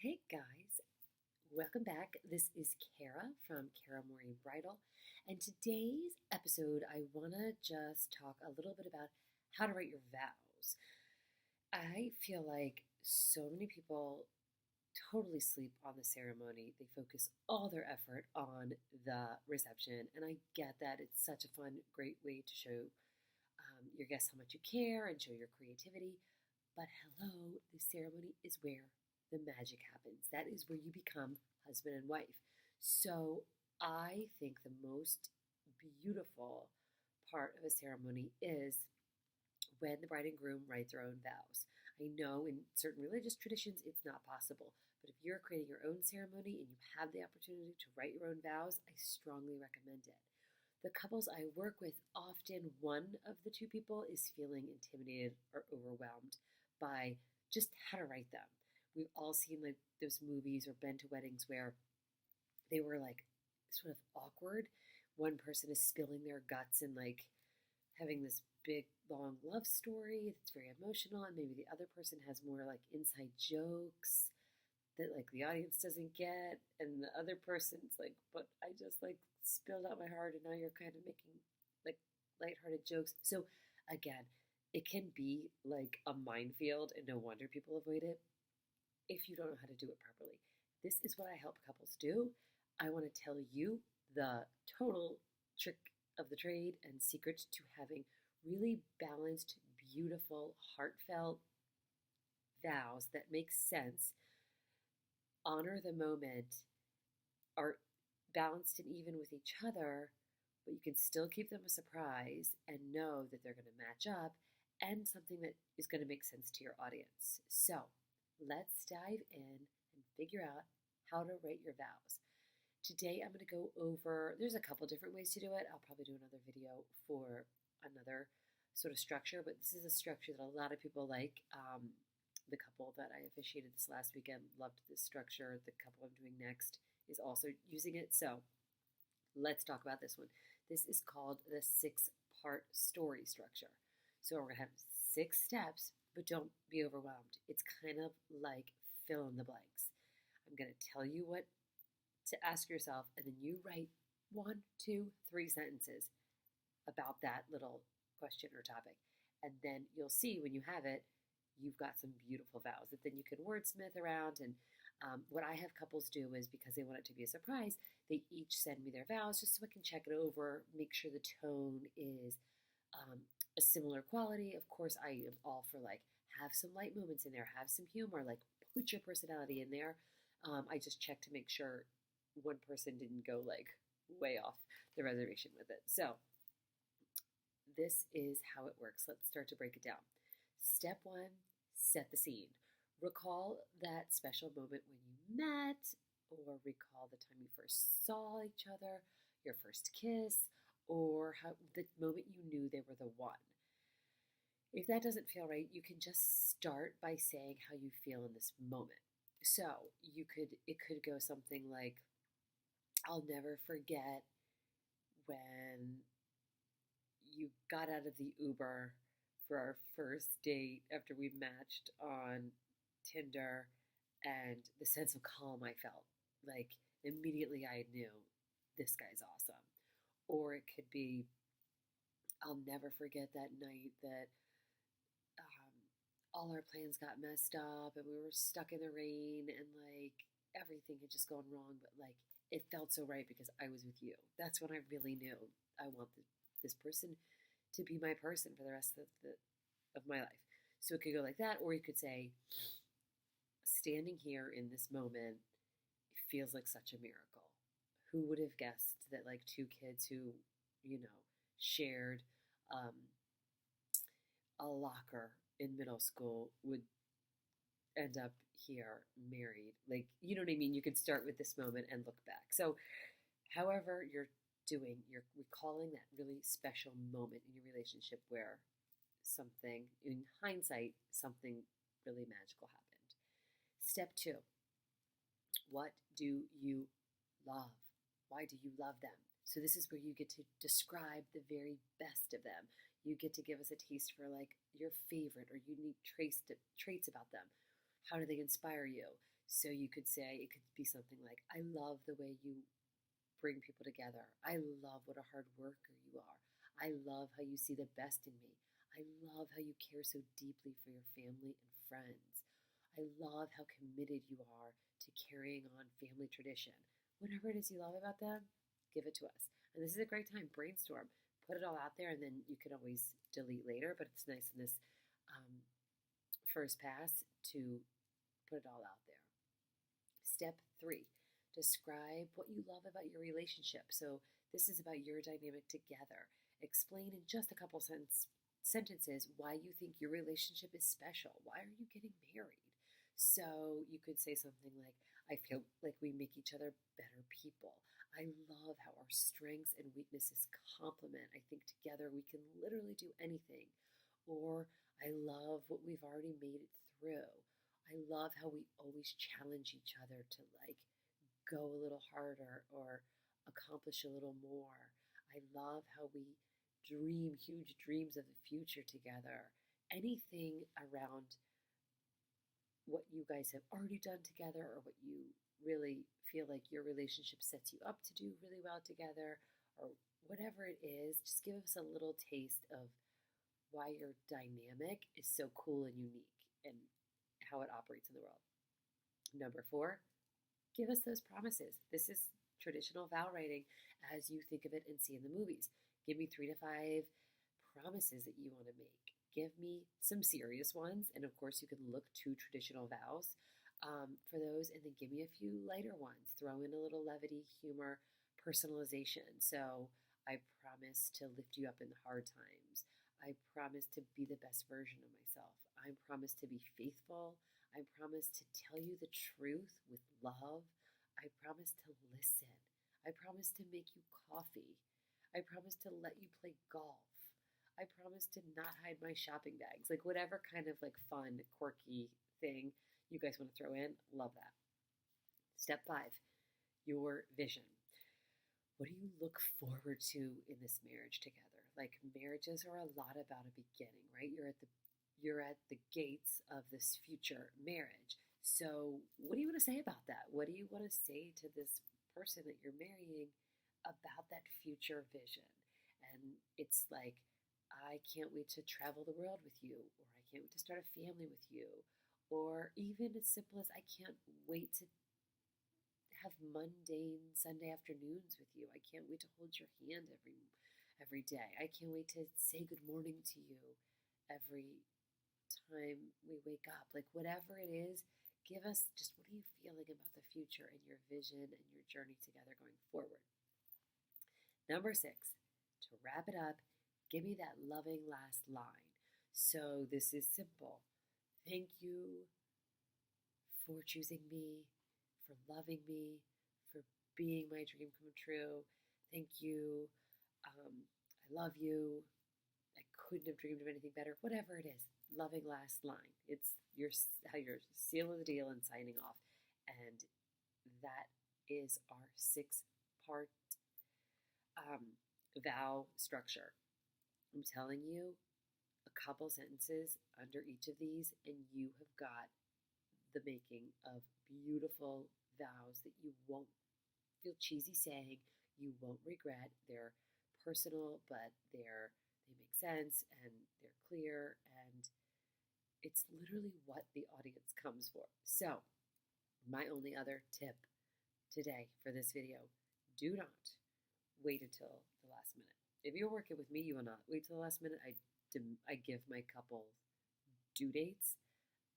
Hey guys, welcome back. This is Kara from Kara Maureen Bridal, and today's episode I want to just talk a little bit about how to write your vows. I feel like so many people totally sleep on the ceremony. They focus all their effort on the reception, and I get that it's such a fun, great way to show your guests how much you care and show your creativity. But hello, the ceremony is where the magic happens. That is where you become husband and wife. So I think the most beautiful part of a ceremony is when the bride and groom write their own vows. I know in certain religious traditions it's not possible, but if you're creating your own ceremony and you have the opportunity to write your own vows, I strongly recommend it. The couples I work with, often one of the two people is feeling intimidated or overwhelmed by just how to write them. We've all seen like those movies or been to weddings where they were like sort of awkward. One person is spilling their guts and like having this big long love story that's very emotional, and maybe the other person has more like inside jokes that like the audience doesn't get, and the other person's like, but I just like spilled out my heart and now you're kind of making like lighthearted jokes. So again, it can be like a minefield and no wonder people avoid it if you don't know how to do it properly. This is what I help couples do. I want to tell you the total trick of the trade and secret to having really balanced, beautiful, heartfelt vows that make sense, honor the moment, are balanced and even with each other, but you can still keep them a surprise and know that they're going to match up and something that is going to make sense to your audience. So let's dive in and figure out how to write your vows. Today I'm going to go over, there's a couple different ways to do it. I'll probably do another video for another sort of structure, but this is a structure that a lot of people like. The couple that I officiated this last weekend loved this structure. The couple I'm doing next is also using it. So let's talk about this one. This is called the 6-part story structure. So we're going to have 6 steps, but don't be overwhelmed. It's kind of like fill in the blanks. I'm going to tell you what to ask yourself, and then you write 1, 2, 3 sentences about that little question or topic. And then you'll see when you have it, you've got some beautiful vows that then you can wordsmith around. And what I have couples do is, because they want it to be a surprise, they each send me their vows just so I can check it over, make sure the tone is a similar quality. Of course, I am all for like, have some light moments in there, have some humor, like put your personality in there. I just check to make sure one person didn't go like way off the reservation with it. So this is how it works. Let's start to break it down. Step 1, set the scene. Recall that special moment when you met, or recall the time you first saw each other, your first kiss, or how the moment you knew they were the one. If that doesn't feel right, you can just start by saying how you feel in this moment. So it could go something like, I'll never forget when you got out of the Uber for our first date after we matched on Tinder, and the sense of calm I felt. Like immediately I knew this guy's awesome. Or it could be, I'll never forget that night that all our plans got messed up and we were stuck in the rain and like everything had just gone wrong, but like it felt so right because I was with you. That's when I really knew I want this person to be my person for the rest of my life. So it could go like that, or you could say, standing here in this moment, it feels like such a miracle. Who would have guessed that like 2 kids who, shared a locker in middle school would end up here married? Like, you know what I mean? You could start with this moment and look back. So however you're recalling that really special moment in your relationship where something, in hindsight, something really magical happened. Step 2, what do you love? Why do you love them? So this is where you get to describe the very best of them. You get to give us a taste for like your favorite or unique traits about them. How do they inspire you? So you could say, it could be something like, I love the way you bring people together. I love what a hard worker you are. I love how you see the best in me. I love how you care so deeply for your family and friends. I love how committed you are to carrying on family tradition. Whatever it is you love about them, give it to us. And this is a great time, brainstorm. Put it all out there, and then you can always delete later, but it's nice in this um, first pass to put it all out there. Step 3, describe what you love about your relationship. So this is about your dynamic together. Explain in just a couple sentences why you think your relationship is special. Why are you getting married? So you could say something like, I feel like we make each other better people. I love how our strengths and weaknesses complement. I think together we can literally do anything. Or I love what we've already made it through. I love how we always challenge each other to like go a little harder or accomplish a little more. I love how we dream huge dreams of the future together. Anything around what you guys have already done together or what you really feel like your relationship sets you up to do really well together, or whatever it is, just give us a little taste of why your dynamic is so cool and unique and how it operates in the world. Number 4, give us those promises. This is traditional vow writing as you think of it and see in the movies. Give me 3 to 5 promises that you want to make. Give me some serious ones, and of course you can look to traditional vows for those, and then give me a few lighter ones. Throw in a little levity, humor, personalization. So I promise to lift you up in the hard times. I promise to be the best version of myself. I promise to be faithful. I promise to tell you the truth with love. I promise to listen. I promise to make you coffee. I promise to let you play golf. I promise to not hide my shopping bags. Like whatever kind of like fun, quirky thing you guys want to throw in, love that. Step 5, your vision. What do you look forward to in this marriage together? Like marriages are a lot about a beginning, right? You're at the gates of this future marriage. So what do you want to say about that? What do you want to say to this person that you're marrying about that future vision? And it's like, I can't wait to travel the world with you, or I can't wait to start a family with you, or even as simple as I can't wait to have mundane Sunday afternoons with you. I can't wait to hold your hand every day. I can't wait to say good morning to you every time we wake up. Like whatever it is, give us just what are you feeling about the future and your vision and your journey together going forward. Number 6, to wrap it up, give me that loving last line. So this is simple. Thank you for choosing me, for loving me, for being my dream come true. Thank you. I love you. I couldn't have dreamed of anything better. Whatever it is, loving last line. It's how you're seal of the deal and signing off. And that is our 6-part vow structure. I'm telling you a couple sentences under each of these, and you have got the making of beautiful vows that you won't feel cheesy saying, you won't regret. They're personal, but they make sense and they're clear, and it's literally what the audience comes for. So, my only other tip today for this video, do not wait until the last minute. If you're working with me, you will not wait till the last minute. I give my couple due dates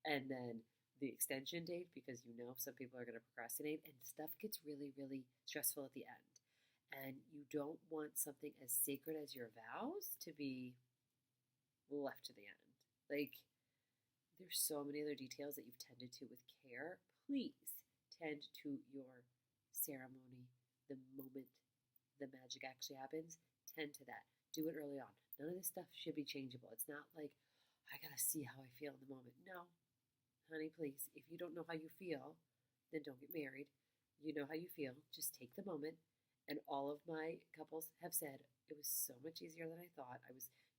and then the extension date, because some people are going to procrastinate and stuff gets really, really stressful at the end. And you don't want something as sacred as your vows to be left to the end. Like, there's so many other details that you've tended to with care. Please tend to your ceremony the moment the magic actually happens. Tend to that. Do it early on. None of this stuff should be changeable. It's not like, I gotta see how I feel in the moment. No, honey, please. If you don't know how you feel, then don't get married. You know how you feel. Just take the moment. And all of my couples have said, it was so much easier than I thought.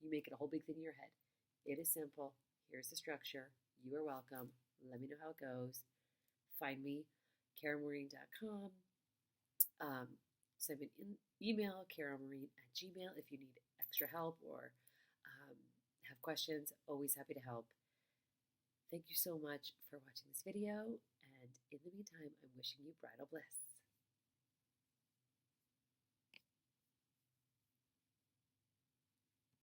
You make it a whole big thing in your head. It is simple. Here's the structure. You are welcome. Let me know how it goes. find me, caramaureen.com. Send me an email, caramaureen@gmail, if you need extra help or have questions. Always happy to help. Thank you so much for watching this video, and in the meantime, I'm wishing you bridal bliss.